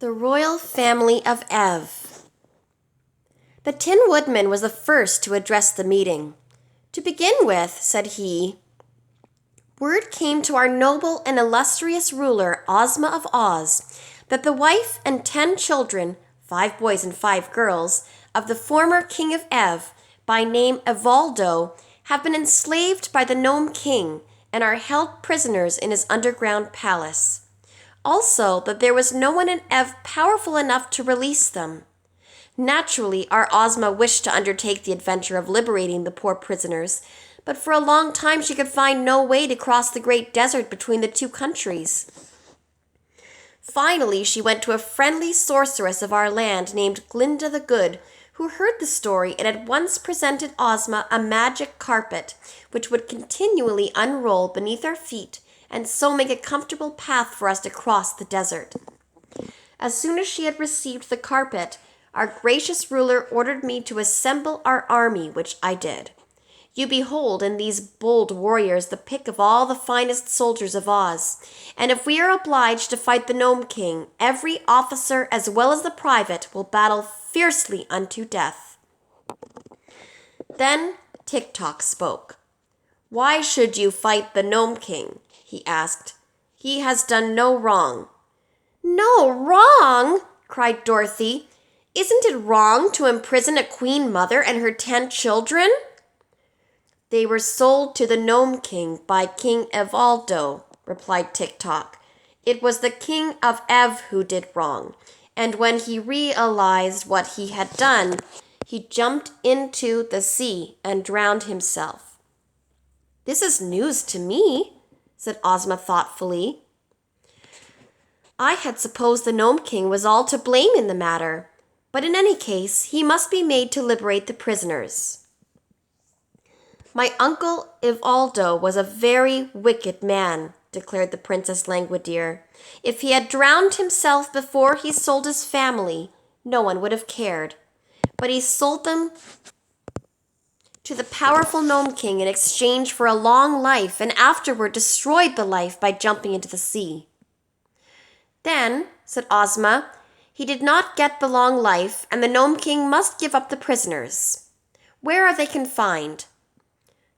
The royal family of Ev. The Tin Woodman was the first to address the meeting. "To begin with," said he, "word came to our noble and illustrious ruler, Ozma of Oz, that the wife and 10 children, 5 boys and 5 girls, of the former King of Ev, by name Evaldo, have been enslaved by the Gnome King and are held prisoners in his underground palace. Also, that there was no one in Ev powerful enough to release them. Naturally, our Ozma wished to undertake the adventure of liberating the poor prisoners, but for a long time she could find no way to cross the great desert between the 2 countries. Finally, she went to a friendly sorceress of our land named Glinda the Good, who heard the story and at once presented Ozma a magic carpet, which would continually unroll beneath our feet and so make a comfortable path for us to cross the desert. As soon as she had received the carpet, our gracious ruler ordered me to assemble our army, which I did. You behold in these bold warriors the pick of all the finest soldiers of Oz, and if we are obliged to fight the Gnome King, every officer as well as the private will battle fiercely unto death." Then Tik-Tok spoke. "Why should you fight the Gnome King?" he asked. "He has done no wrong." "No wrong?" cried Dorothy. "Isn't it wrong to imprison a queen mother and her 10 children?" "They were sold to the Gnome King by King Evaldo," replied Tik-Tok. "It was the King of Ev who did wrong, and when he realized what he had done, he jumped into the sea and drowned himself." "This is news to me," said Ozma thoughtfully. "I had supposed the Gnome King was all to blame in the matter, but in any case, he must be made to liberate the prisoners." "My uncle Evaldo was a very wicked man," declared the Princess Langwidere. "If he had drowned himself before he sold his family, no one would have cared. But he sold them to the powerful Gnome King in exchange for a long life, and afterward destroyed the life by jumping into the sea." "Then," said Ozma, "he did not get the long life, and the Gnome King must give up the prisoners. Where are they confined?"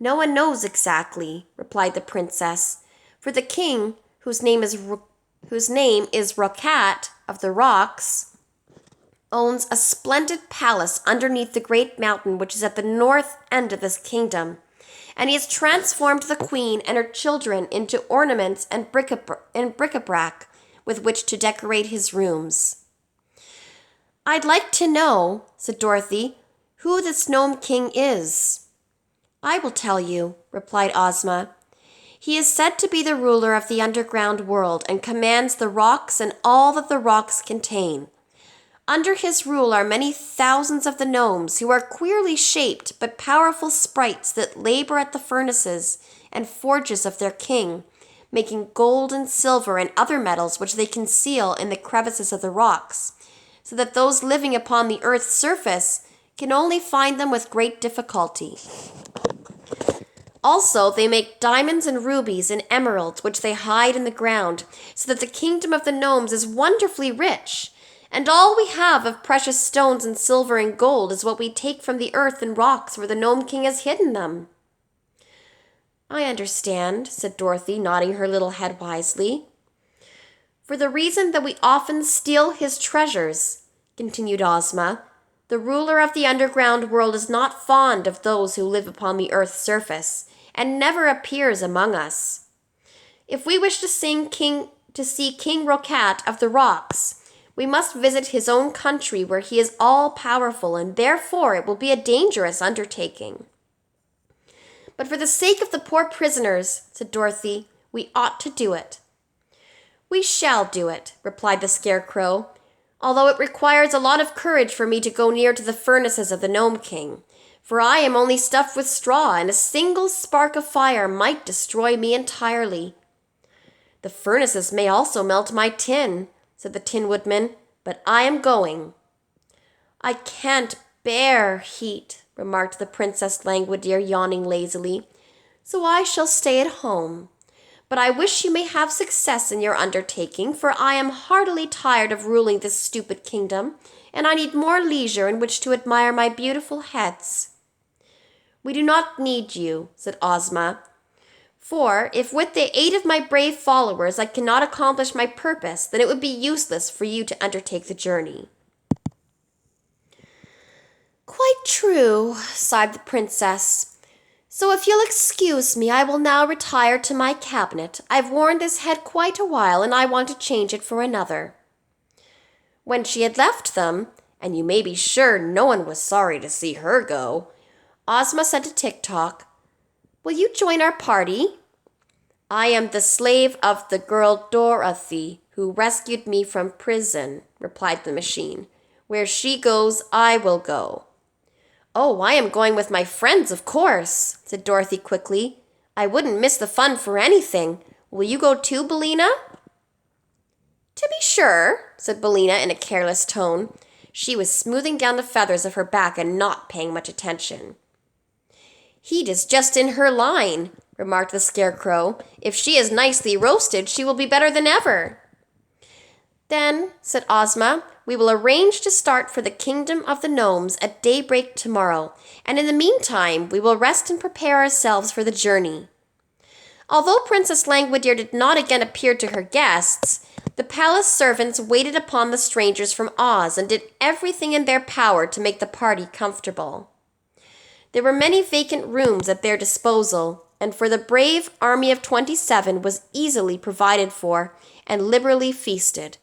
"No one knows exactly," replied the princess, "for the king, whose name is Rokat of the Rocks, owns a splendid palace underneath the great mountain which is at the north end of this kingdom, and he has transformed the queen and her children into ornaments and bric-a-brac with which to decorate his rooms." "I'd like to know," said Dorothy, "who this Gnome King is." "I will tell you," replied Ozma. "He is said to be the ruler of the underground world and commands the rocks and all that the rocks contain. Under his rule are many thousands of the gnomes, who are queerly shaped but powerful sprites that labor at the furnaces and forges of their king, making gold and silver and other metals which they conceal in the crevices of the rocks, so that those living upon the earth's surface can only find them with great difficulty. Also, they make diamonds and rubies and emeralds, which they hide in the ground, so that the kingdom of the gnomes is wonderfully rich, and all we have of precious stones and silver and gold is what we take from the earth and rocks where the Gnome King has hidden them." "I understand," said Dorothy, nodding her little head wisely. "For the reason that we often steal his treasures," continued Ozma, "the ruler of the underground world is not fond of those who live upon the earth's surface, and never appears among us. If we wish to see King Rokat of the Rocks, we must visit his own country where he is all-powerful, and therefore it will be a dangerous undertaking." "But for the sake of the poor prisoners," said Dorothy, "we ought to do it." "We shall do it," replied the Scarecrow, "although it requires a lot of courage for me to go near to the furnaces of the Gnome King, for I am only stuffed with straw, and a single spark of fire might destroy me entirely." "The furnaces may also melt my tin," said the Tin Woodman, "but I am going." "I can't bear heat," remarked the Princess Langwidere, yawning lazily, "so I shall stay at home. But I wish you may have success in your undertaking, for I am heartily tired of ruling this stupid kingdom, and I need more leisure in which to admire my beautiful heads." "We do not need you," said Ozma, "for if with the aid of my brave followers I cannot accomplish my purpose, then it would be useless for you to undertake the journey." "Quite true," sighed the princess. "So if you'll excuse me, I will now retire to my cabinet. I've worn this head quite a while, and I want to change it for another." When she had left them, and you may be sure no one was sorry to see her go, Ozma said to Tik-Tok, "Will you join our party?" "I am the slave of the girl Dorothy, who rescued me from prison," replied the machine. "Where she goes, I will go." "Oh, I am going with my friends, of course," said Dorothy quickly. "I wouldn't miss the fun for anything. Will you go too, Billina?" "To be sure," said Billina in a careless tone. She was smoothing down the feathers of her back and not paying much attention. "Heat is just in her line," remarked the Scarecrow. "If she is nicely roasted, she will be better than ever." "Then," said Ozma, "we will arrange to start for the Kingdom of the Gnomes at daybreak tomorrow, and in the meantime we will rest and prepare ourselves for the journey." Although Princess Langwidere did not again appear to her guests, the palace servants waited upon the strangers from Oz and did everything in their power to make the party comfortable. There were many vacant rooms at their disposal, and for the brave army of 27 was easily provided for and liberally feasted.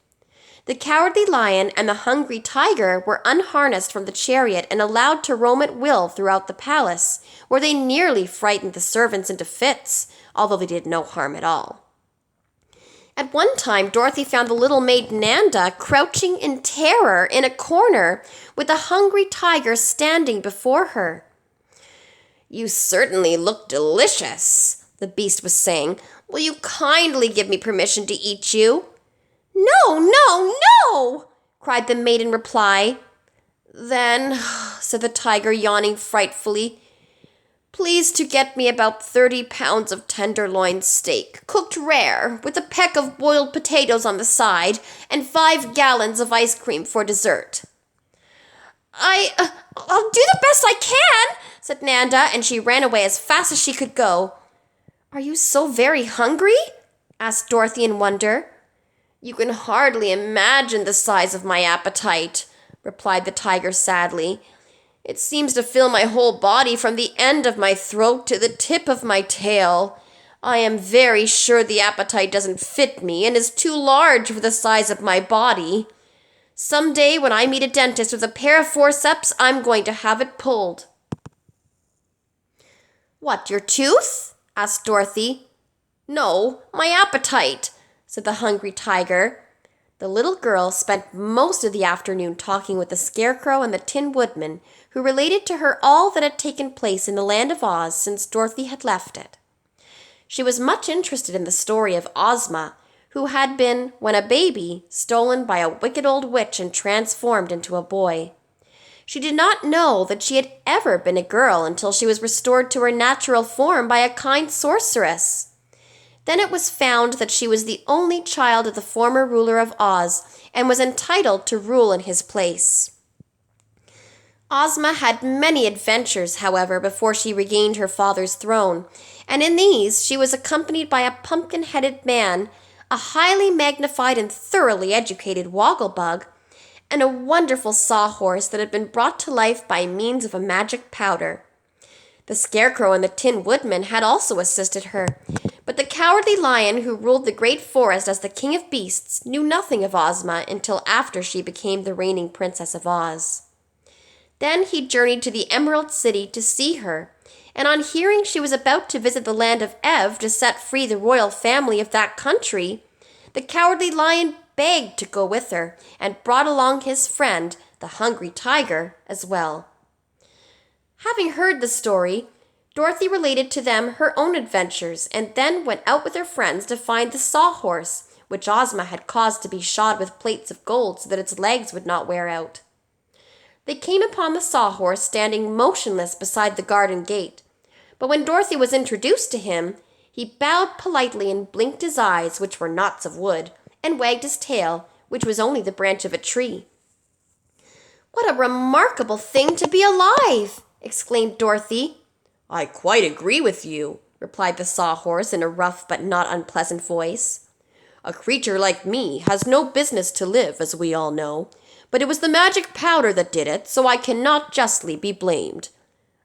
The Cowardly Lion and the Hungry Tiger were unharnessed from the chariot and allowed to roam at will throughout the palace, where they nearly frightened the servants into fits, although they did no harm at all. At one time, Dorothy found the little maid Nanda crouching in terror in a corner with the Hungry Tiger standing before her. "You certainly look delicious," the beast was saying. "Will you kindly give me permission to eat you?" "No, no, no!" cried the maid in reply. "Then," said the tiger, yawning frightfully, "please to get me about 30 pounds of tenderloin steak, cooked rare, with a peck of boiled potatoes on the side, and 5 gallons of ice cream for dessert." I'll do the best I can," said Nanda, and she ran away as fast as she could go. "Are you so very hungry?" asked Dorothy in wonder. "You can hardly imagine the size of my appetite," replied the tiger sadly. "It seems to fill my whole body from the end of my throat to the tip of my tail. I am very sure the appetite doesn't fit me and is too large for the size of my body. Some day when I meet a dentist with a pair of forceps, I'm going to have it pulled." "What, your tooth?" asked Dorothy. "No, my appetite," said the Hungry Tiger. The little girl spent most of the afternoon talking with the Scarecrow and the Tin Woodman, who related to her all that had taken place in the Land of Oz since Dorothy had left it. She was much interested in the story of Ozma, who had been, when a baby, stolen by a wicked old witch and transformed into a boy. She did not know that she had ever been a girl until she was restored to her natural form by a kind sorceress. Then it was found that she was the only child of the former ruler of Oz and was entitled to rule in his place. Ozma had many adventures, however, before she regained her father's throne, and in these she was accompanied by a pumpkin-headed man, a highly magnified and thoroughly educated Wogglebug, and a wonderful sawhorse that had been brought to life by means of a magic powder. The Scarecrow and the Tin Woodman had also assisted her, but the Cowardly Lion, who ruled the great forest as the King of Beasts, knew nothing of Ozma until after she became the reigning Princess of Oz. Then he journeyed to the Emerald City to see her, and on hearing she was about to visit the land of Ev to set free the royal family of that country, the Cowardly Lion begged to go with her and brought along his friend, the Hungry Tiger, as well. Having heard the story, Dorothy related to them her own adventures and then went out with her friends to find the sawhorse, which Ozma had caused to be shod with plates of gold so that its legs would not wear out. They came upon the sawhorse standing motionless beside the garden gate, but when Dorothy was introduced to him, He bowed politely and blinked his eyes, which were knots of wood, and wagged his tail, which was only the branch of a tree. "What a remarkable thing to be alive!" exclaimed Dorothy. "I quite agree with you," replied the Sawhorse in a rough but not unpleasant voice. "A creature like me has no business to live, as we all know, but it was the magic powder that did it, so I cannot justly be blamed."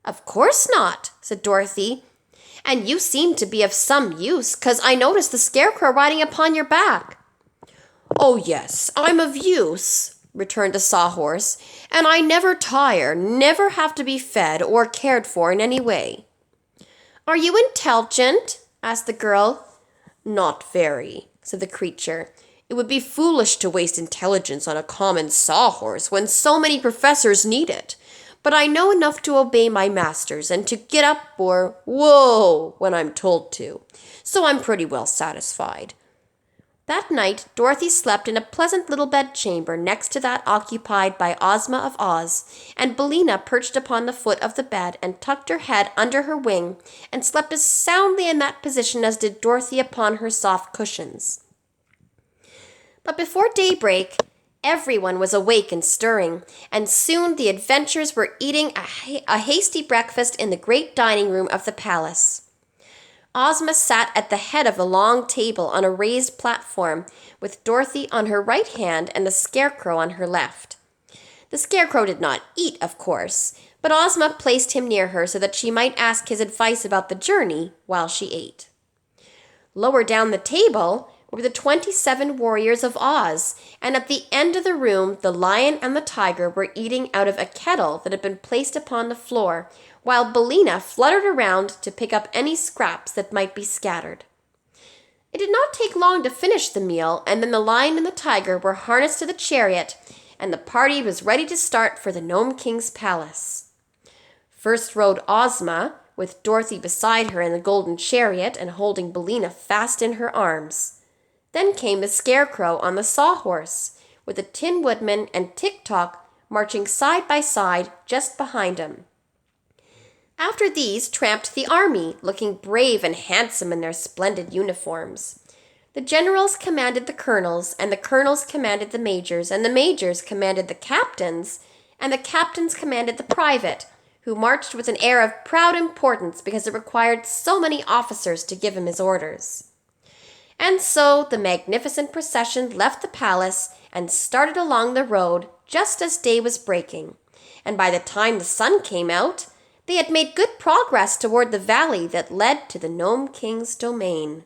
"Of course not," said Dorothy. "And you seem to be of some use, 'cause I noticed the Scarecrow riding upon your back." "Oh, yes, I'm of use," returned the Sawhorse, "and I never tire, never have to be fed or cared for in any way." "Are you intelligent?" asked the girl. "Not very," said the creature. "It would be foolish to waste intelligence on a common sawhorse when so many professors need it. But I know enough to obey my masters and to get up or whoa when I'm told to. So I'm pretty well satisfied." That night, Dorothy slept in a pleasant little bedchamber next to that occupied by Ozma of Oz, and Billina perched upon the foot of the bed and tucked her head under her wing and slept as soundly in that position as did Dorothy upon her soft cushions. But before daybreak, everyone was awake and stirring, and soon the adventurers were eating a hasty breakfast in the great dining room of the palace. Ozma sat at the head of a long table on a raised platform, with Dorothy on her right hand and the Scarecrow on her left. The Scarecrow did not eat, of course, but Ozma placed him near her so that she might ask his advice about the journey while she ate. Lower down the table were the 27 warriors of Oz, and at the end of the room the lion and the tiger were eating out of a kettle that had been placed upon the floor, while Billina fluttered around to pick up any scraps that might be scattered. It did not take long to finish the meal, and then the lion and the tiger were harnessed to the chariot, and the party was ready to start for the Gnome King's palace. First rode Ozma, with Dorothy beside her in the golden chariot and holding Billina fast in her arms. Then came the Scarecrow on the Sawhorse, with the Tin Woodman and Tik-Tok marching side by side just behind him. After these tramped the army, looking brave and handsome in their splendid uniforms. The generals commanded the colonels, and the colonels commanded the majors, and the majors commanded the captains, and the captains commanded the private, who marched with an air of proud importance because it required so many officers to give him his orders. And so the magnificent procession left the palace and started along the road just as day was breaking, and by the time the sun came out, they had made good progress toward the valley that led to the Gnome King's domain.